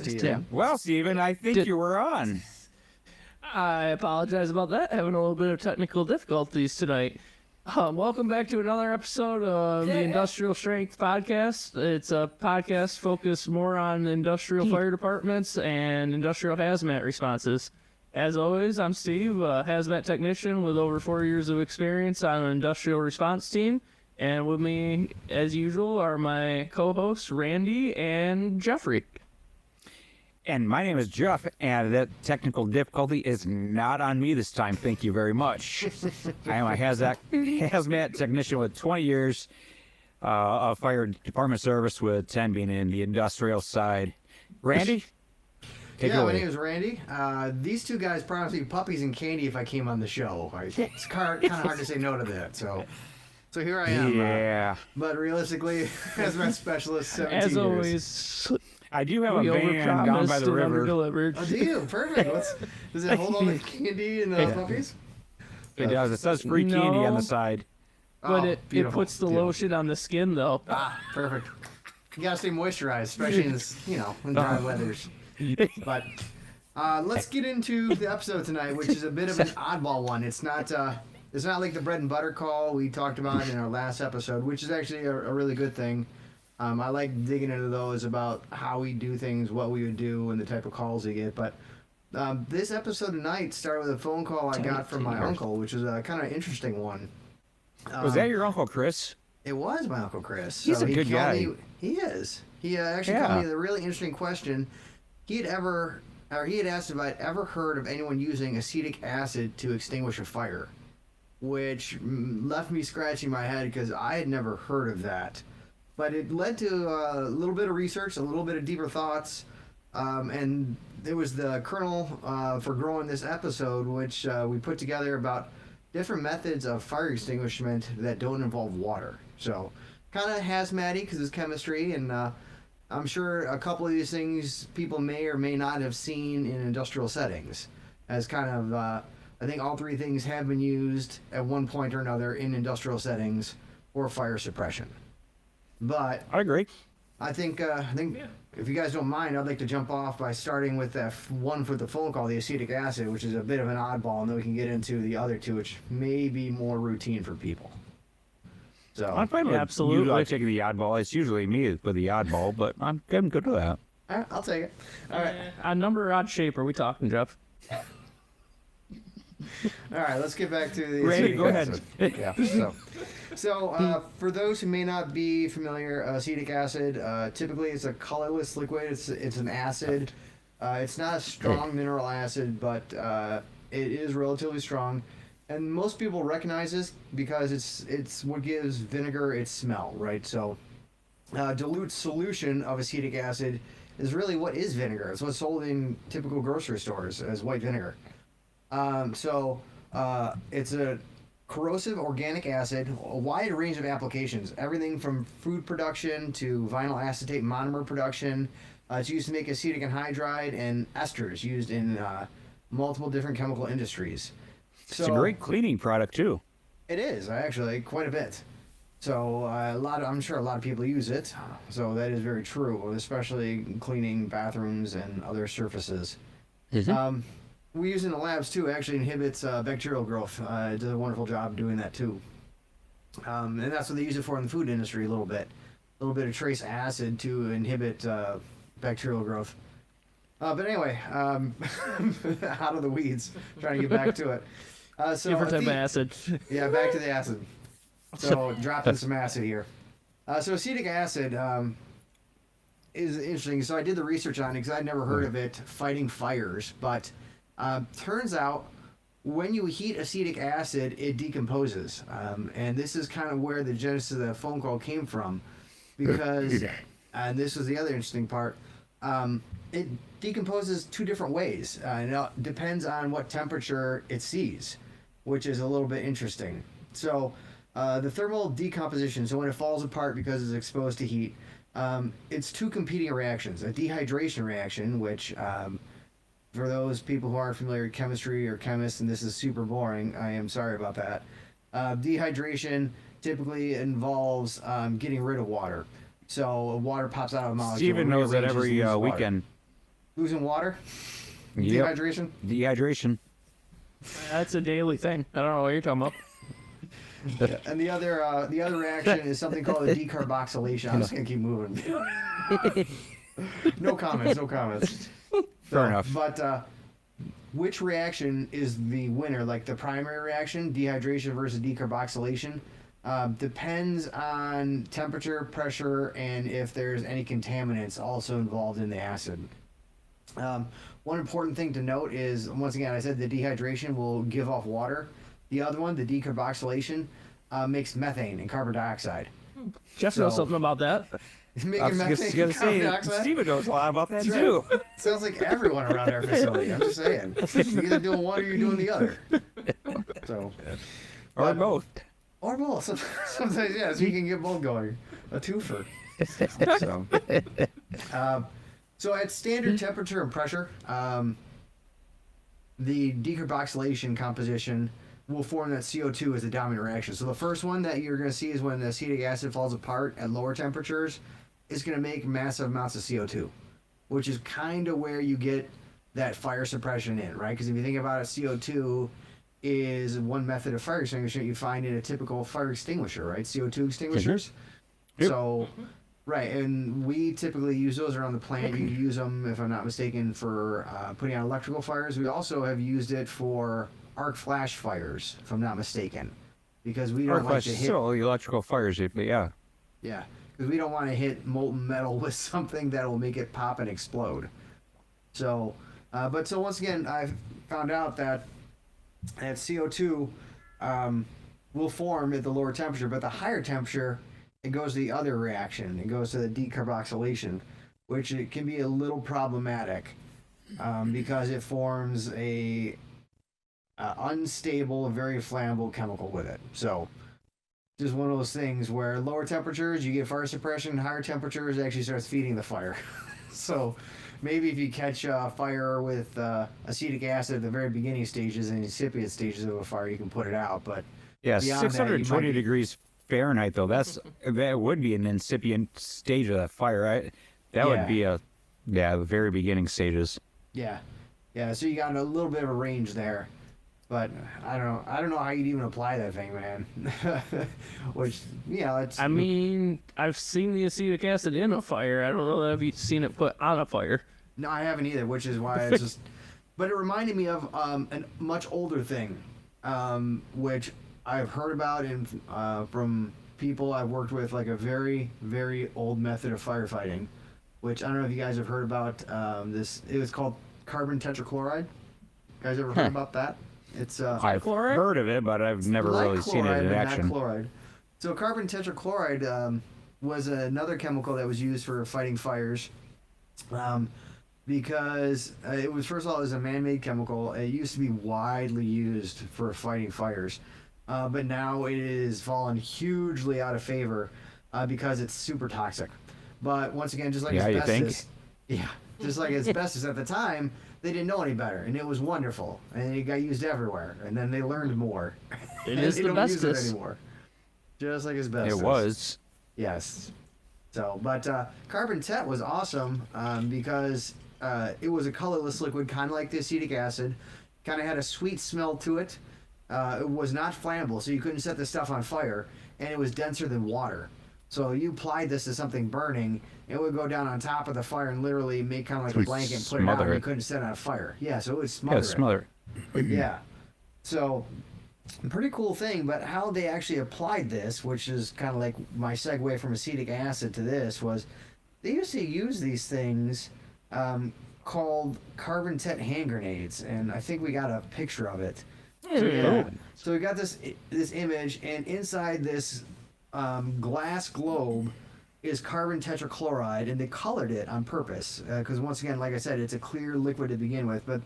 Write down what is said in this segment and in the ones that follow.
Steven. Well, Steven, I think you were on. I apologize about that. Having a little bit of technical difficulties tonight. Welcome back to another episode of the Industrial Strength Podcast. It's a podcast focused more on industrial fire departments and industrial hazmat responses. As always, I'm Steve, a hazmat technician with over 4 years of experience on an industrial response team. And with me, as usual, are my co-hosts, Randy and Jeffrey. And my name is Jeff, and that technical difficulty is not on me this time. Thank you very much. I am a hazmat technician with 20 years of fire department service, with 10 being in the industrial side. Randy? My name is Randy. These two guys promised me puppies and candy if I came on the show. It's kind of hard to say no to that. So here I am. Yeah. But realistically, hazmat specialist, 17 As years. always, I do have a van down by the river. Oh, do you? Perfect. Does it hold all the candy and the puppies? It does. It says free candy on the side. But it puts the lotion on the skin, though. Ah, perfect. You gotta stay moisturized, especially in this, in dry weathers. But let's get into the episode tonight, which is a bit of an oddball one. It's not like the bread and butter call we talked about in our last episode, which is actually a really good thing. I like digging into those about how we do things, what we would do, and the type of calls we get. But this episode tonight started with a phone call I got from my uncle, which was a kind of interesting one. Was that your Uncle Chris? It was my Uncle Chris. He's a good guy. He is. He actually told me a really interesting question. He had asked if I'd ever heard of anyone using acetic acid to extinguish a fire, which left me scratching my head because I had never heard of that. But it led to a little bit of research, a little bit of deeper thoughts, and it was the kernel for growing this episode, which we put together about different methods of fire extinguishment that don't involve water. So kind of hazmat-y because it's chemistry, and I'm sure a couple of these things people may or may not have seen in industrial settings as kind of, I think all three things have been used at one point or another in industrial settings for fire suppression. But I agree. I think if you guys don't mind, I'd like to jump off by starting with that one for the phone call, the acetic acid, which is a bit of an oddball, and then we can get into the other two, which may be more routine for people. So I'm fine with absolutely taking the oddball. It's usually me with the oddball, but I'm good with that. All right, I'll take it. All right. On number or odd shape are we talking, Jeff? All right, let's get back to the Randy, acetic go acid. ahead. Yeah. So for those who may not be familiar, acetic acid, typically it's a colorless liquid. It's an acid. It's not a strong mineral acid, but it is relatively strong. And most people recognize this because it's what gives vinegar its smell, right? So dilute solution of acetic acid is really what is vinegar. It's what's sold in typical grocery stores as white vinegar. It's a corrosive organic acid, a wide range of applications, everything from food production to vinyl acetate monomer production. It's used to make acetic anhydride and esters used in multiple different chemical industries. It's a great cleaning product too. It is, actually, quite a bit. So I'm sure a lot of people use it. So that is very true, especially cleaning bathrooms and other surfaces. Mm-hmm. We use it in the labs too. It actually inhibits bacterial growth. It does a wonderful job doing that too. And that's what they use it for in the food industry a little bit of trace acid to inhibit bacterial growth. But anyway, out of the weeds, trying to get back to it. Different type of acid. Yeah, back to the acid. So dropping some acid here. So acetic acid is interesting. So I did the research on it because I'd never heard of it fighting fires, but turns out when you heat acetic acid, it decomposes. And this is kind of where the genesis of the phone call came from, because, and this was the other interesting part, it decomposes two different ways. And it depends on what temperature it sees, which is a little bit interesting. So the thermal decomposition, so when it falls apart because it's exposed to heat, it's two competing reactions. A dehydration reaction, which for those people who aren't familiar with chemistry or chemists, and this is super boring, I am sorry about that. Dehydration typically involves getting rid of water. So water pops out of a molecule. Steven knows that every rearranges loose water. weekend. Losing water? Yep. Dehydration? Dehydration. That's a daily thing. I don't know what you're talking about. And the other reaction is something called a decarboxylation. I'm just gonna keep moving. No comments. Fair enough. But which reaction is the winner? Like the primary reaction, dehydration versus decarboxylation, depends on temperature, pressure, and if there's any contaminants also involved in the acid. One important thing to note is, once again, I said the dehydration will give off water. The other one, the decarboxylation, makes methane and carbon dioxide. Jeff knows something about that. Making I was methane just and gonna carbon say, dioxide? Steven knows a lot about that That's too. right. Sounds like everyone around our facility. I'm just saying. You're either doing one or you're doing the other. So, Or both. or both. Sometimes, yeah, so you can get both going. A twofer. So at standard temperature and pressure, the decarboxylation composition will form that CO2 as the dominant reaction. So the first one that you're going to see is when the acetic acid falls apart at lower temperatures, it's going to make massive amounts of CO2, which is kind of where you get that fire suppression in, right? Because if you think about it, CO2 is one method of fire extinguishing you find in a typical fire extinguisher, right? CO2 extinguishers. Yep. So, right, and we typically use those around the plant. You use them, if I'm not mistaken, for putting out electrical fires. We also have used it for arc flash fires, if I'm not mistaken, because we don't like to hit. So electrical fires, but yeah. Yeah, because we don't want to hit molten metal with something that will make it pop and explode. So, so once again, I've found out that CO2 will form at the lower temperature, but the higher temperature, it goes to the other reaction. It goes to the decarboxylation, which it can be a little problematic because it forms a unstable, very flammable chemical with it. So just one of those things where lower temperatures, you get fire suppression, higher temperatures, it actually starts feeding the fire. So maybe if you catch fire with acetic acid at the very beginning stages and incipient stages of a fire, you can put it out. But Yeah, beyond that, you 620 might be- degrees Fahrenheit, though, that would be an incipient stage of that fire, right? That would be the very beginning stages. Yeah, so you got a little bit of a range there, but I don't know how you'd even apply that thing, man. Which, it's. I mean, I've seen the acetic acid in a fire. I don't know that I've seen it put on a fire. No, I haven't either, which is why it's just. But it reminded me of a much older thing, which I've heard about from people I've worked with, like a very, very old method of firefighting, which I don't know if you guys have heard about this. It was called carbon tetrachloride. You guys ever heard about that? It's I've Chloride? heard of it, but I've never like really seen it chloride, in but action. Not chloride. So carbon tetrachloride was another chemical that was used for fighting fires, because it was, first of all, it was a man-made chemical. It used to be widely used for fighting fires, but now it is fallen hugely out of favor because it's super toxic. But once again, just like asbestos, just like asbestos at the time, they didn't know any better, and it was wonderful, and it got used everywhere. And then they learned more. It and is they the don't use it bestest. anymore. Just like asbestos. It was. Yes. So, but carbon tet was awesome because it was a colorless liquid, kind of like the acetic acid. Kind of had a sweet smell to it. It was not flammable, so you couldn't set the stuff on fire, and it was denser than water. So you applied this to something burning, it would go down on top of the fire and literally make kind of like a blanket and put it out, and you couldn't set it on fire. Yeah, so it would smother Yeah, smother it. Yeah. So, pretty cool thing, but how they actually applied this, which is kind of like my segue from acetic acid to this, was they used to use these things called carbon tet hand grenades, and I think we got a picture of it. So we got this image, and inside this glass globe is carbon tetrachloride, and they colored it on purpose because once again, like I said, it's a clear liquid to begin with, but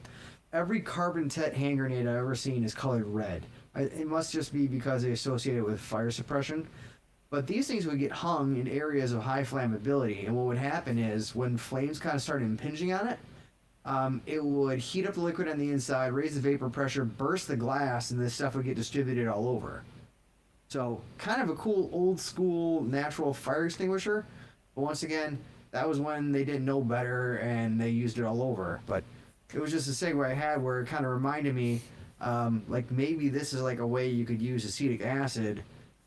every carbon tet hand grenade I've ever seen is colored red. It must just be because they associate it with fire suppression. But these things would get hung in areas of high flammability, and what would happen is when flames kind of started impinging on it, it would heat up the liquid on the inside, raise the vapor pressure, burst the glass, and this stuff would get distributed all over. So kind of a cool old school natural fire extinguisher. But once again, that was when they didn't know better and they used it all over. But it was just a segue I had where it kind of reminded me, like maybe this is like a way you could use acetic acid,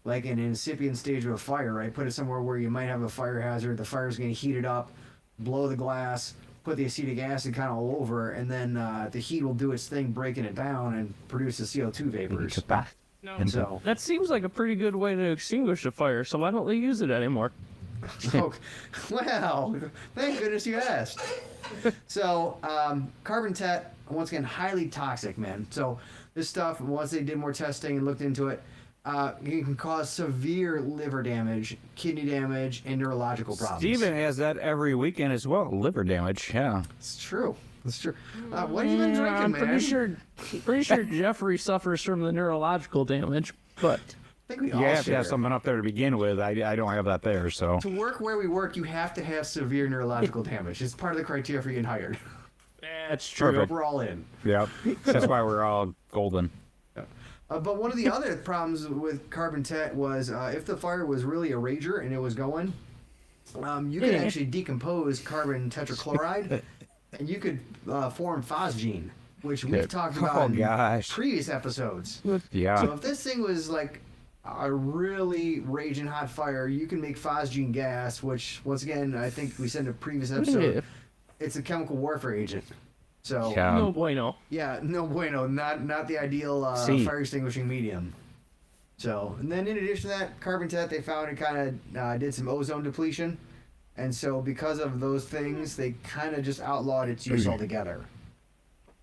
like in an incipient stage of a fire, right? Put it somewhere where you might have a fire hazard, the fire's going to heat it up, blow the glass, put the acetic acid kind of all over, and then the heat will do its thing, breaking it down and produce the CO2 vapors. No. And so, That seems like a pretty good way to extinguish a fire, so why don't they use it anymore? oh, well, thank goodness you asked. So, carbon-Tat, once again, highly toxic, man. So, this stuff, once they did more testing and looked into it, it can cause severe liver damage, kidney damage, and neurological problems. Steven has that every weekend as well. Liver damage. Yeah. It's true. It's true. What have you been drinking, I'm man? pretty sure Jeffrey suffers from the neurological damage, but I think we all You have to share. have something up there to begin with. I don't have that there, so. To work where we work, you have to have severe neurological damage. It's part of the criteria for getting hired. that's true. Perfect. We're all in. Yep. That's why we're all golden. But one of the other problems with carbon-Tat was if the fire was really a rager and it was going, you could actually decompose carbon tetrachloride, and you could form phosgene, which we've talked about in gosh. previous episodes. Yeah. So if this thing was like a really raging hot fire, you can make phosgene gas, which, once again, I think we said in a previous episode, it's a chemical warfare agent. So, Yeah. No bueno. yeah, no bueno, not the ideal See. fire extinguishing medium. So, and then in addition to that, carbon-Tat, they found it kind of did some ozone depletion. And so because of those things, they kind of just outlawed its use altogether.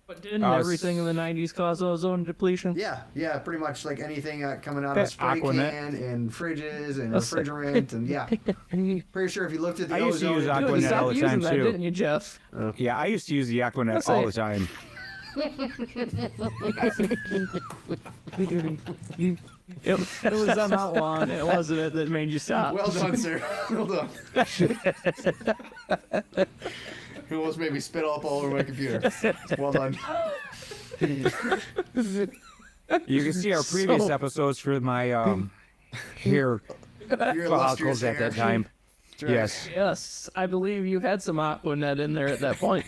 But didn't Uh, everything in the 90s cause ozone depletion? Yeah, pretty much like anything coming out of That a spray Aquanet. can and fridges and That's like- refrigerant and yeah. Pretty sure if you looked at the I used to ozone... use You Aquanet all stopped the using time, that, too. didn't you, Jeff? Yeah, I used to use the Aquanet Let's all say- the time. It was on that one. It wasn't it that made you stop. Well done, sir. Well done. You almost made me spit up all over my computer. Well done. You can see our previous So- episodes for my hair Your illustrious follicles at that hair. time. That's right. Yes. Yes, I believe you had some Aquanet in there at that point.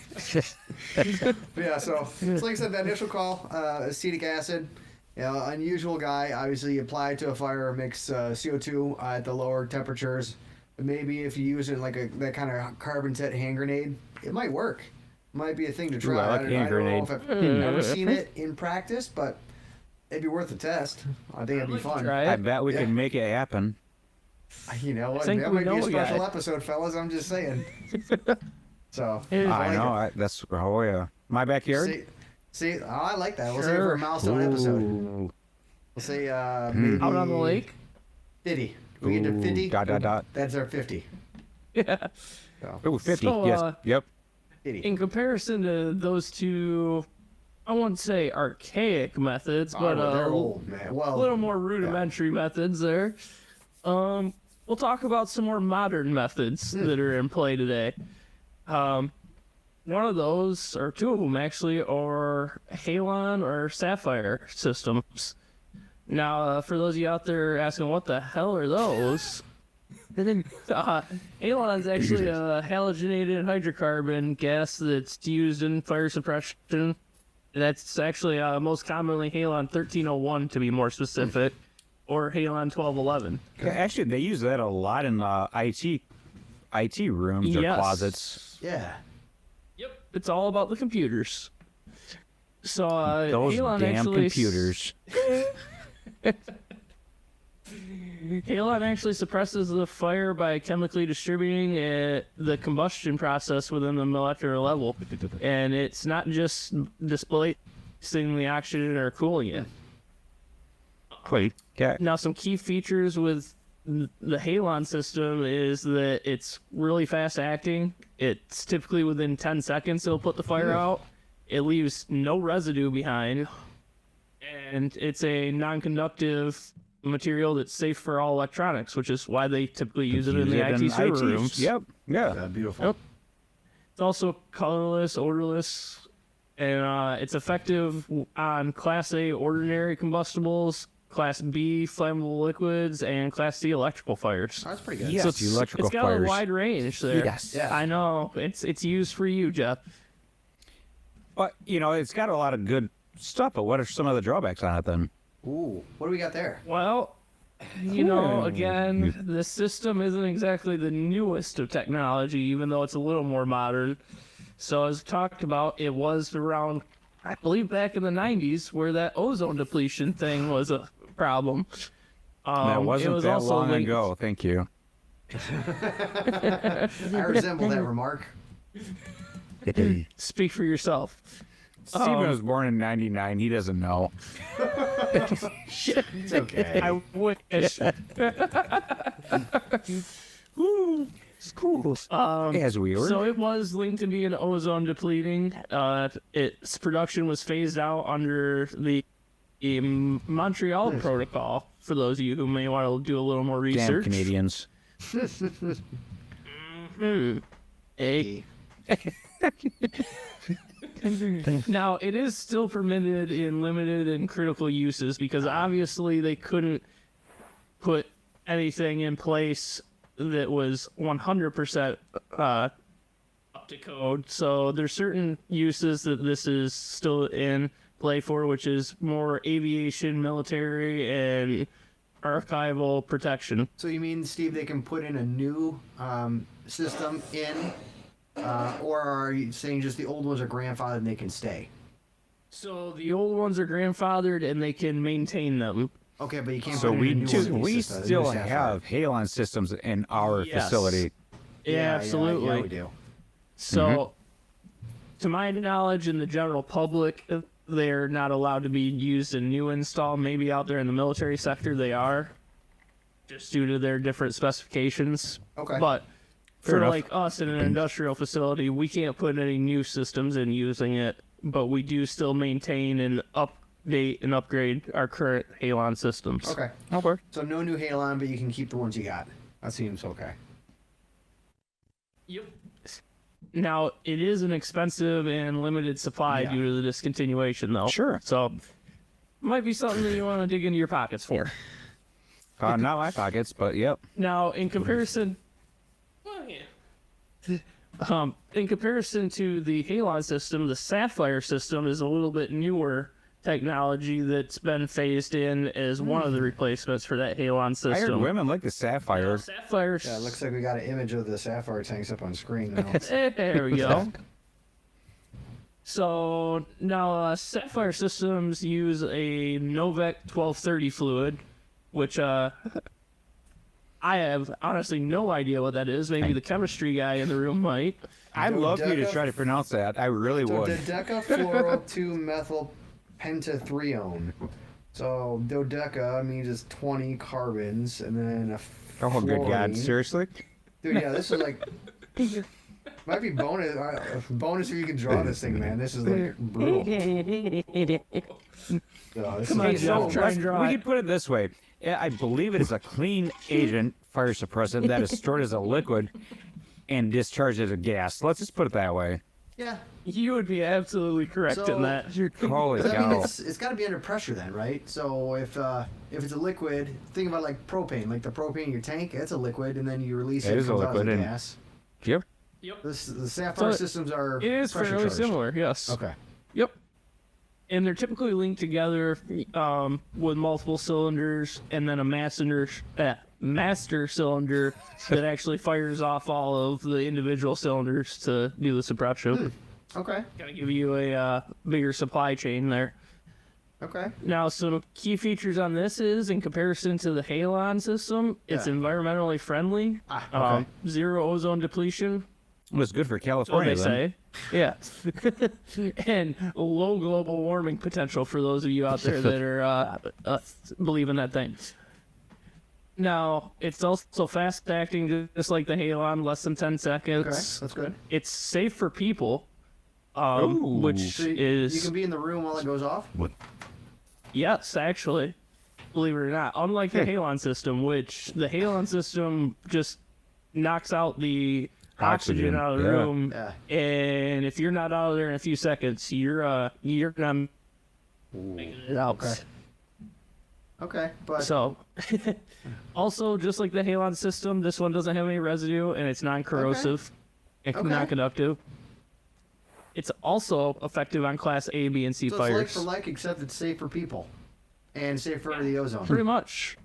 Yeah, so it's like I said, that initial call, acetic acid, you know, unusual guy. Obviously, you apply it to a fire, mix CO2 at the lower temperatures. Maybe if you use it like that kind of carbon-Tat hand grenade, it might work. Might be a thing to try. I like hand don't know grenade. if I've never seen it in practice, but it'd be worth a test. I think it'd be fun. Try I it. bet we Yeah. can make it happen. You know what? think That we might be a know a guy. special episode, fellas. I'm just saying. So Hey, I like know. it. That's oh yeah. My backyard. See, oh, I like that. We'll say it for a milestone episode. Ooh. We'll say maybe Out on the lake? 50. We get to Ooh, 50. dot. That's our 50. Yeah. So, Ooh, 50. So, yes. Yep. 50. In comparison to those two, I wouldn't say archaic methods, but Oh, they're old, man. a Well, little more rudimentary methods there. We'll talk about some more modern methods that are in play today. One of those, or two of them actually, are Halon or Sapphire systems. Now, for those of you out there asking, what the hell are those? Halon is actually a halogenated hydrocarbon gas that's used in fire suppression. That's actually most commonly Halon 1301 to be more specific, or Halon 1211. Actually, they use that a lot in IT rooms or Yes. closets. yeah. Yep. It's all about the computers. So Those Halon damn actually computers. Halon actually suppresses the fire by chemically distributing the combustion process within the molecular level, and it's not just displacing the oxygen or cooling it. Wait. Yeah. Now, some key features with the Halon system is that it's really fast acting. It's typically within 10 seconds it'll put the fire out. It leaves no residue behind, and it's a non-conductive material that's safe for all electronics, which is why they typically use it in the IT server rooms. Yep. Yeah. Beautiful. Yep. It's also colorless, odorless, and it's effective on Class A ordinary combustibles, Class B flammable liquids, and Class C electrical fires. Oh, that's pretty good. Yes, So electrical it's got fires. a wide range there. Yes. Yeah. I know. It's used for you, Jeff. But, it's got a lot of good stuff, but what are some of the drawbacks on it then? Ooh, what do we got there? Well, again, the system isn't exactly the newest of technology, even though it's a little more modern. So as talked about, it was around, I believe, back in the 90s where that ozone depletion thing was a problem. That wasn't it was that also long linked- ago. Thank you. I resemble that remark. Speak for yourself. Steven was born in 99. He doesn't know. It's okay. I wish. Schools. As we were. So it was linked to being ozone depleting. Its production was phased out under the Montreal Protocol, for those of you who may want to do a little more Damn research. Canadians. Eh? Now, it is still permitted in limited and critical uses because obviously they couldn't put anything in place that was 100% up to code. So there's certain uses that this is still in play for, which is more aviation, military, and archival protection. So you mean, Steve, they can put in a new system in, or are you saying just the old ones are grandfathered and they can stay? So the old ones are grandfathered and they can maintain them. Okay, but you can't So put in we a new do, one in we the system, a new still Sapphire. have Halon systems in our Yes. facility. Yeah, absolutely. Yeah, we do. So, to my knowledge, in the general public, they're not allowed to be used in new install. Maybe out there in the military sector, they are, just due to their different specifications. Okay. But Fair for enough. like us in an industrial facility, we can't put any new systems in using it. But we do still maintain and update and upgrade our current Halon systems. Okay. Okay. So no new Halon, but you can keep the ones you got. That seems okay. Yep. Now, it is an expensive and limited supply Yeah. due to the discontinuation, though. Sure. So, might be something that you want to dig into your pockets for. Not my pockets, but yep. Now, in comparison, in comparison to the Halon system, the Sapphire system is a little bit newer technology that's been phased in as one of the replacements for that Halon I heard system. women like the Sapphire. Sapphire. Yeah, it looks like we got an image of the Sapphire tanks up on screen now. There we go. So now Sapphire systems use a Novec 1230 fluid, which I have honestly no idea what that is. Maybe the chemistry guy in the room might. I'd love for you to Dodeca- try to pronounce that. I really would. Dodecafluoro-2-methylpentathreone. So dodeca means it's 20 carbons, and then a Oh, good God. fluorine. Seriously? Dude, yeah, this is like might be bonus. Bonus if you can draw this thing, man. This is like brutal. Oh, this Come on, is Joe, brutal. try and draw we it. can put it this way. I believe it is a clean agent fire suppressant that is stored as a liquid and discharged as a gas. Let's just put it that way. Yeah. You would be absolutely correct So- in that. Holy 'Cause, I mean, cow. it's got to be under pressure then, right? So if it's a liquid, think about like propane. Like the propane in your tank, it's a liquid, and then you release It it. is a comes out as liquid, and- gas. Yep. The Sapphire So systems are It is pressure fairly charged. similar, yes. Okay. Yep. And they're typically linked together with multiple cylinders and then a master cylinder that actually fires off all of the individual cylinders to do the suppression. Okay. Gotta give you a bigger supply chain there. Okay. Now, some key features on this is, in comparison to the Halon system, it's Yeah. environmentally friendly, Ah, okay. zero ozone depletion, It was good for what California they then. say. Yeah. And low global warming potential for those of you out there that are believe in that thing. Now, it's also fast acting, just like the Halon, less than 10 Okay. seconds. That's good. It's safe for people, Ooh. which So you is... can be in the room while it goes off. Yes, actually, believe it or not. Unlike the Halon system, which the Halon system just knocks out the oxygen out of the yeah. room, Yeah. and if you're not out of there in a few seconds, you're not making it out. Okay. Okay, but So, also, just like the Halon system, this one doesn't have any residue, and it's non-corrosive and Okay. non-conductive. It's also effective on Class A, B, and C so fires. it's like for like, except it's safe for people and safe for the ozone. Pretty much.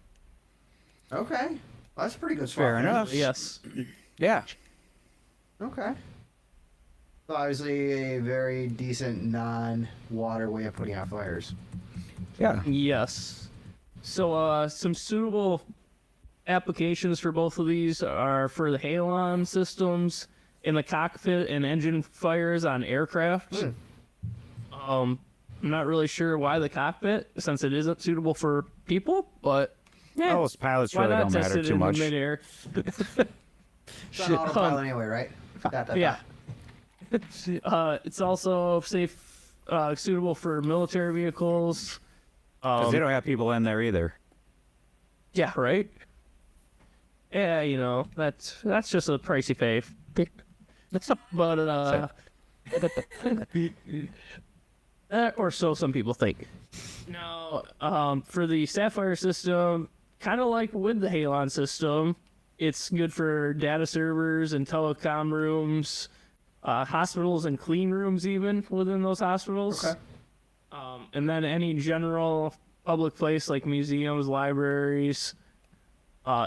Okay, well, that's a pretty good swap. Fair then. enough. Yes. Yeah. Okay. So obviously, a very decent non-water way of putting out fires. Yeah. Yes. So, some suitable applications for both of these are for the Halon systems in the cockpit and engine fires on aircraft. I'm not really sure why the cockpit, since it isn't suitable for people, but yeah, Most pilots why really not don't test matter it too in much. midair? It's on autopilot anyway, right? Yeah. It's also safe, suitable for military vehicles. Because they don't have people in there either. Yeah, right. Yeah, you know, that's just a pricey pay. But or so some people think. Now, for the Sapphire system, kind of like with the Halon system, it's good for data servers and telecom rooms, hospitals and clean rooms even within those hospitals. Okay. And then any general public place like museums, libraries,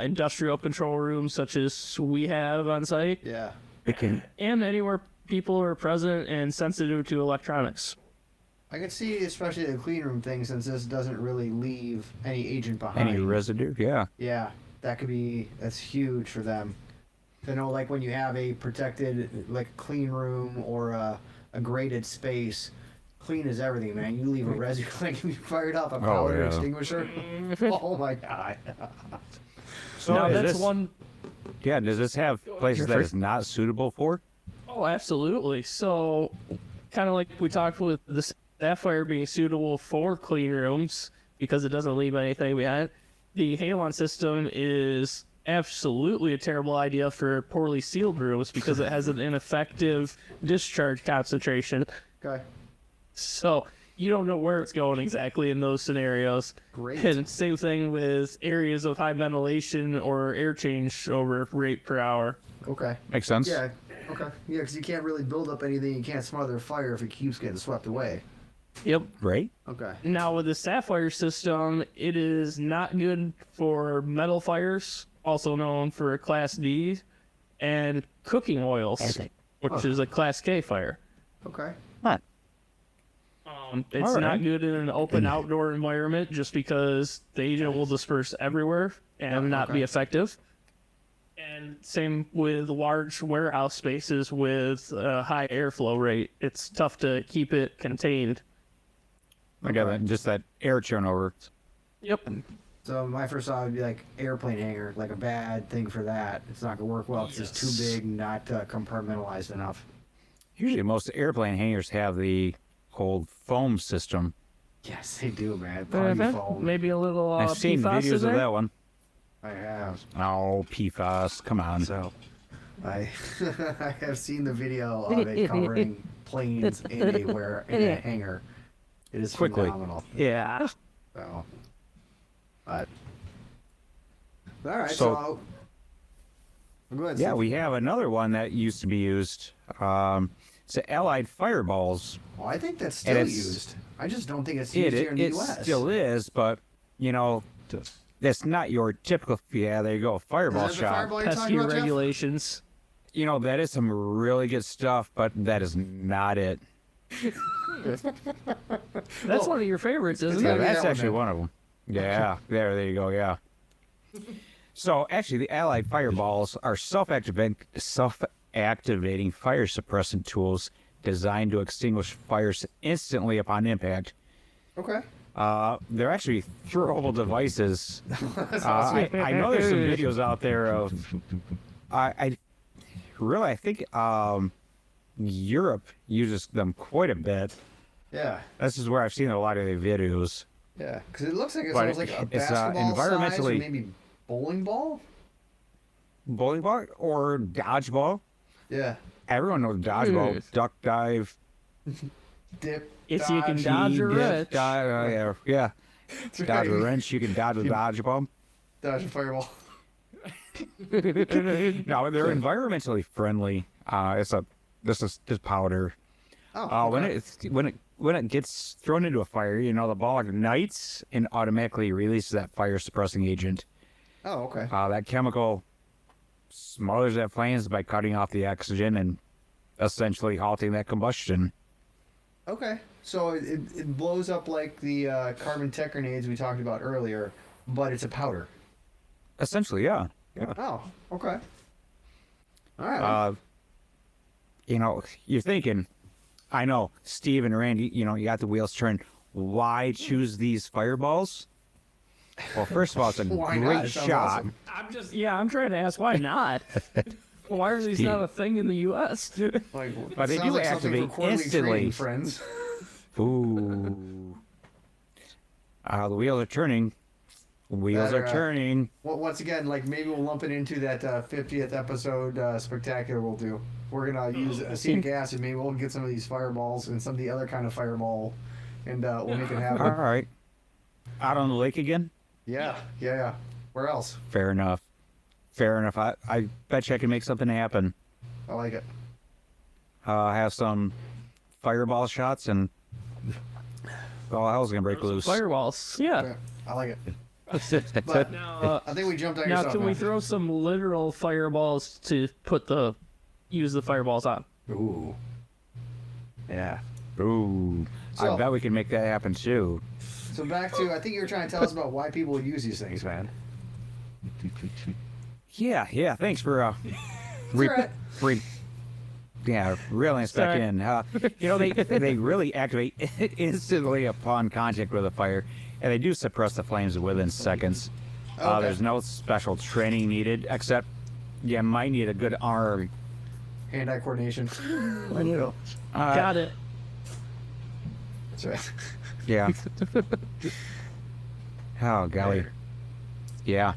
industrial control rooms such as we have on site, Yeah. and anywhere people are present and sensitive to electronics. I could see, especially the clean room thing, since this doesn't really leave any agent behind. Any residue? Yeah. Yeah, that's huge for them. I know, like when you have a protected, like clean room or a graded space, clean as everything, man. You leave a residue, like you fired up a powder yeah. extinguisher. Oh my god. So Now is that's this- one. Yeah, does this have places that it's not suitable for? Oh, absolutely. So, kind of like we talked with the Sapphire being suitable for clean rooms because it doesn't leave anything behind. The Halon system is absolutely a terrible idea for poorly sealed rooms because it has an ineffective discharge concentration. Okay. So you don't know where it's going exactly in those scenarios. Great. And same thing with areas of high ventilation or air change over rate per hour. Okay. Makes sense. Yeah. Okay. Yeah, because you can't really build up anything. You can't smother a fire if it keeps getting swept away. Yep. Right? Okay. Now with the Sapphire system, it is not good for metal fires, also known for Class D, and cooking oils, which is a Class K fire. Okay. Huh. It's All right. not good in an open outdoor environment just because the agent will disperse everywhere and not be effective. And same with large warehouse spaces with a high airflow rate. It's tough to keep it contained. I got that. Just that air turnover. Yep. So my first thought would be like airplane hangar, like a bad thing for that. It's not gonna work well. It's just too big, not compartmentalized enough. Usually most airplane hangars have the old foam system. Yes, they do, man. Party foam. Maybe a little I've seen PFAS in videos of there. that one. I have. Oh, PFAS. Come on. So, I I have seen the video of it covering planes in a hangar. It is Quickly. phenomenal. Yeah. So, but all right. So- So, go ahead. Yeah, Steve. we have another one that used to be used. It's the Allied Fireballs. Well, I think that's And still it's- used. I just don't think it's used here in the It U.S. still is, but, you know, that's not your typical, yeah, there you go, fireball Is that the shot. fireball you're Pesky talking about, Jeff? regulations. You know, that is some really good stuff, but that is not it. That's one of your favorites, isn't Yeah, Yeah, it? that that's one actually then. one of them. Yeah, there you go, yeah. So, actually, the Allied Fireballs are self-activating fire suppressant tools designed to extinguish fires instantly upon impact. Okay. They're actually throwable devices. I know there's some videos out there of. I think Europe uses them quite a bit. Yeah. This is where I've seen a lot of the videos. Yeah. Because it looks like it's But almost like a it's, basketball size or environmentally- maybe bowling ball. Bowling ball or dodgeball. Yeah. Everyone knows dodgeball. Duck dive. Dip. If you can dodge, dodge or dip, rich. dive, yeah. That's Dodge a right. wrench, you can dodge a dodge bomb. Dodge a fireball. No, they're environmentally friendly. This is powder. Oh, okay. When it gets thrown into a fire, the ball ignites and automatically releases that fire suppressing agent. Oh, okay. That chemical smothers that flames by cutting off the oxygen and essentially halting that combustion. Okay. So it blows up like the carbon tech grenades we talked about earlier, but it's a powder. Essentially, yeah. Oh, okay. All right. You're thinking, I know, Steve and Randy, you got the wheels turned. Why choose these fireballs? Well, first of all, it's a Why not? great It sounds shot. awesome. I'm trying to ask why not? Why are these not a thing in the U.S.? Like, But they sounds do like something activate for quarterly instantly. training, friends. Ooh. The wheels are turning. Wheels Better, are turning. Well, once again, like maybe we'll lump it into that 50th episode spectacular we'll do. We're gonna use acetic acid. Maybe we'll get some of these fireballs and some of the other kind of fireball, and we'll make it happen. All right. Out on the lake again? Yeah. Where else? Fair enough. I bet you I can make something happen. I like it. Have some fireball shots and all hell's gonna break loose. Firewalls. Yeah. Okay. I like it. That's But Now, I think we jumped on now yourself. can we man. throw some literal fireballs to use the fireballs on? Ooh. Yeah. Ooh. So- I bet we can make that happen too. So back to, I think you were trying to tell us about why people would use these things, man. Yeah. Thanks for all right. reeling us back Sorry. in. They really activate instantly upon contact with a fire, and they do suppress the flames within seconds. Okay. There's no special training needed, except you might need a good arm. Hand-eye coordination. Got it. That's right. Yeah. Oh golly. Yeah.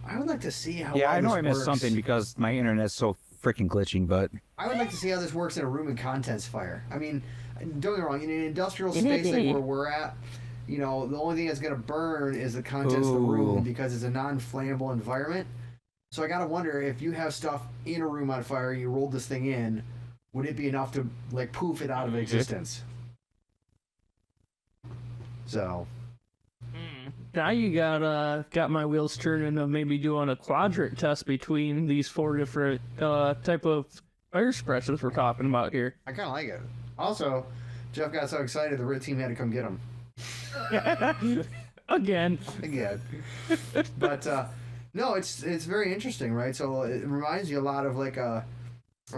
I would like to see how. Yeah, well I know this I missed works. something because my internet's so freaking glitching, but I would like to see how this works in a room and contents fire. I mean, don't get me wrong. In an industrial space like where we're at, the only thing that's going to burn is the contents of the room Ooh. because it's a non-flammable environment. So I got to wonder if you have stuff in a room on fire, you rolled this thing in, would it be enough to like poof it out of existence? So. Now you got my wheels turning of maybe doing a quadrant test between these 4 different type of fire suppressors we're talking about here. I kind of like it. Also, Jeff got so excited the RIT team had to come get him. Again. Again. But, no, it's very interesting, right? So it reminds you a lot of like a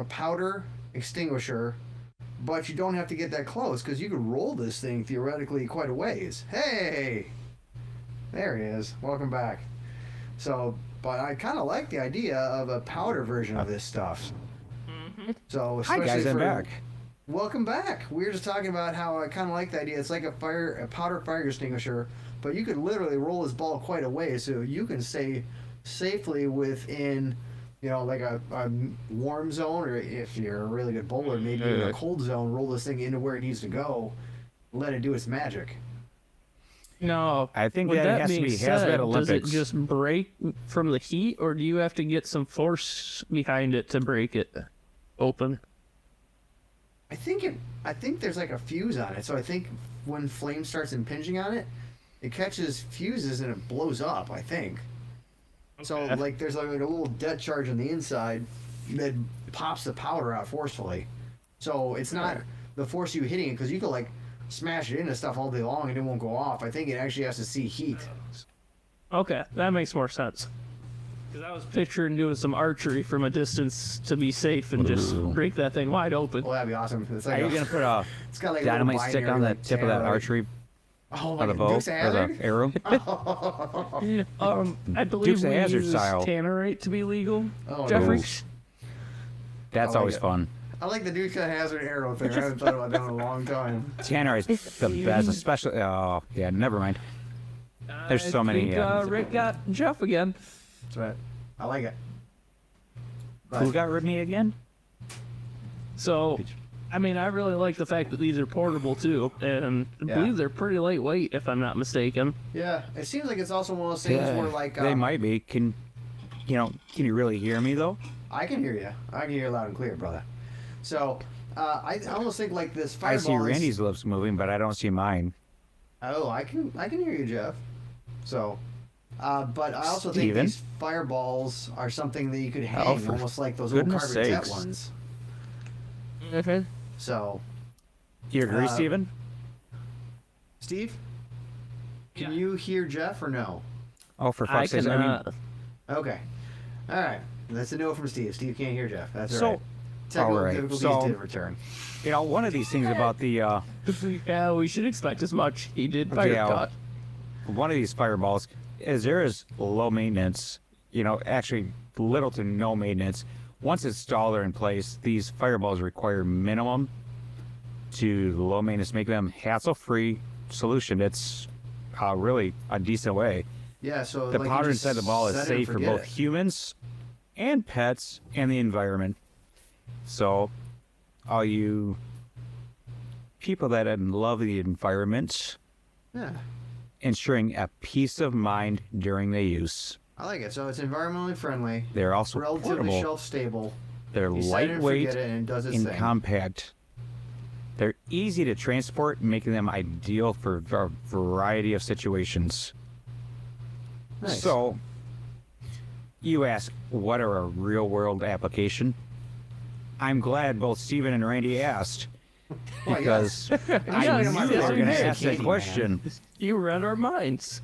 powder extinguisher, but you don't have to get that close because you could roll this thing theoretically quite a ways. Hey! There he is. Welcome back. So, but I kind of like the idea of a powder version of this stuff. So, hi especially guys, I'm back. Welcome back. We were just talking about how I kind of like the idea. It's like a powder fire extinguisher, but you could literally roll this ball quite a way, so you can stay safely within, like a warm zone, or if you're a really good bowler, maybe in a cold zone. Roll this thing into where it needs to go, let it do its magic. No. I think with that has to being be said, Hazmat Olympics. Does it just break from the heat, or do you have to get some force behind it to break it open? I think there's like a fuse on it, so I think when flame starts impinging on it, it catches fuses and it blows up. I think. So like there's like a little dead charge on the inside that pops the powder out forcefully. So it's not the force you hitting it, because you could like smash it into stuff all day long and it won't go off. I think it actually has to see heat. Okay, that makes more sense. Because I was picturing doing some archery from a distance to be safe and just break that thing wide open. Well, that'd be awesome. It's Are like you gonna put a it's got like a dynamite little stick on binary, the like, tip of that tannerite. archery Oh of my the God, bow Dukes of or the Hazzard? arrow? I believe Dukes of we Hazzard use style. tannerite to be legal. Oh, Jeffrey? no. That's I like always it. fun. I like the Dukes of Hazzard arrow thing. I haven't thought about that in a long time. Tannerite is the best, especially. Oh yeah, never mind. There's so many. I think, Rick got Jeff again. That's right. I like it. Who got rid of me again? So, I mean, I really like the fact that these are portable too, and I Yeah. believe they're pretty lightweight, if I'm not mistaken. Yeah, it seems like it's also one of those things where like they might be. Can you really hear me though? I can hear you. I can hear you loud and clear, brother. So I almost think like this fireball. I see is- Randy's lips moving, but I don't see mine. Oh, I can hear you, Jeff. So, but I also think Steven? these fireballs are something that you could hang, for almost like those old goodness carbon jet sakes. ones. Okay. So, You agree, Steven? Steve, can Yeah. you hear Jeff or no? Oh, for I fuck's sake! cannot. Okay. All right. That's a no from Steve. Steve can't hear Jeff. That's all So- right. Technical all right, difficulties so- did return. One of these things about the Yeah, we should expect as much. He did fire Yeah. cut. one of these fireballs is there is low maintenance. Actually little to no maintenance. Once installed or in place, these fireballs require minimum to low maintenance, make them hassle-free solution. It's really a decent way. Yeah. So The like, you powder just inside the ball is set it and safe for forget both it. humans and pets and the environment. So, all you people that love the environment, Yeah. ensuring a peace of mind during the use. I like it. So it's environmentally friendly, They're also relatively portable. shelf stable. They're You set it and lightweight forget it, and it does its and thing. compact. They're easy to transport, making them ideal for a variety of situations. Nice. So, you ask, what are a real-world application? I'm glad both Steven and Randy asked, Well, because Yeah, I you knew guys they were are going to very ask that candy, man. question. You read our minds.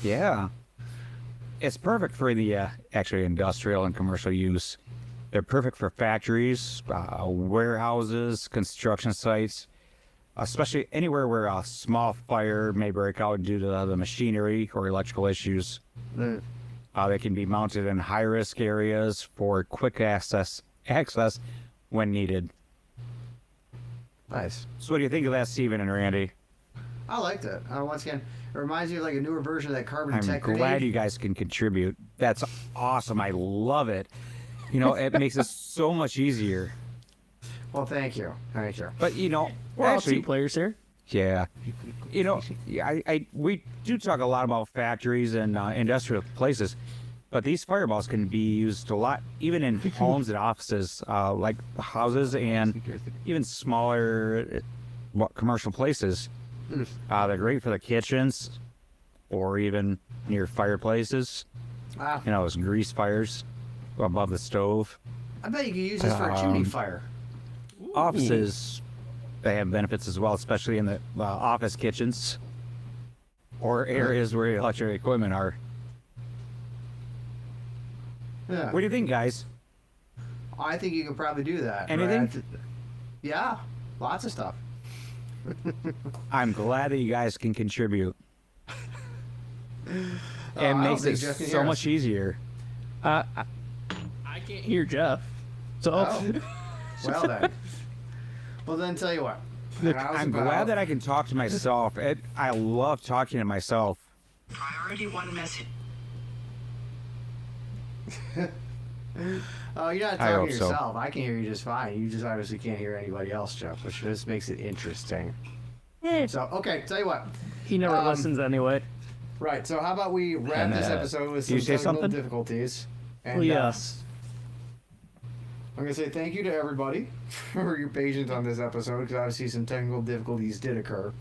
Yeah. It's perfect for the actually industrial and commercial use. They're perfect for factories, warehouses, construction sites, especially anywhere where a small fire may break out due to the machinery or electrical issues. They can be mounted in high-risk areas for quick access when needed. Nice. So what do you think of that, Steven and Randy? I liked it. Once again, it reminds me of like a newer version of that carbon I'm tech glad grenade. you guys can contribute. That's awesome. I love it. It makes it so much easier. Well, thank you. Thank you. But We're all actually, team players here. yeah, we do talk a lot about factories and industrial places, but these fireballs can be used a lot, even in homes and offices, like houses and even smaller commercial places. They're great for the kitchens or even near fireplaces. Wow. Those grease fires above the stove. I bet you could use this for a chimney fire. Offices, they have benefits as well, especially in the office kitchens or areas where electric equipment are. Yeah. What do you think, guys? I think you could probably do that. right? Anything? Yeah. Lots of stuff. I'm glad that you guys can contribute. It I don't makes think it Jeff can so hear much us. easier. I can't hear Jeff. So Oh. Well then. Well then, tell you what. I'm glad that I can talk to myself. I love talking to myself. Priority 1 message. Oh, you're not I talking hope to so. yourself. I can hear you just fine. You just obviously can't hear anybody else, Jeff, which just makes it interesting. So, okay, tell you what. he never listens anyway. Right, so how about we wrap And, this episode with some you say technical something? difficulties? And, Well, yes. I'm going to say thank you to everybody for your patience on this episode, because obviously some technical difficulties did occur.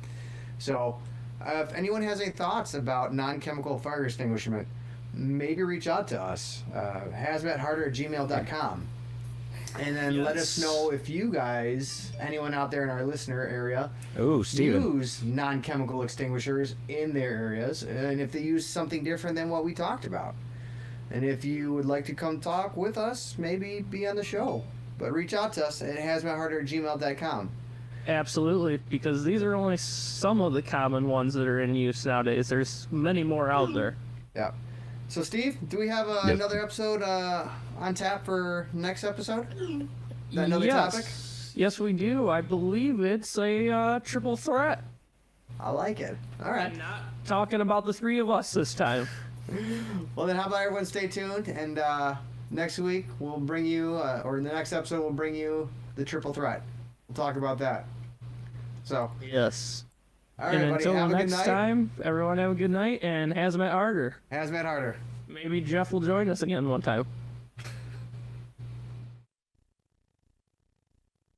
So, if anyone has any thoughts about non-chemical fire extinguishment, maybe reach out to us, hazmatharder@gmail.com. And then let us Yes. know if you guys, anyone out there in our listener area, Ooh, Steven. use non-chemical extinguishers in their areas, and if they use something different than what we talked about. And if you would like to come talk with us, maybe be on the show. But reach out to us at hazmatharder@gmail.com. Absolutely, because these are only some of the common ones that are in use nowadays. There's many more out there. Yeah. So, Steve, do we have another episode on tap for next episode? Another yes. topic? Yes, we do. I believe it's a triple threat. I like it. All right. Not talking about the three of us this time. Well, then how about everyone stay tuned, and next week we'll bring you, or in the next episode we'll bring you the triple threat. we'll talk about that. So, Yes. all right, And buddy, until have the a good next night. time, everyone have a good night and hazmat harder. Hazmat harder. Maybe Jeff will join us again one time.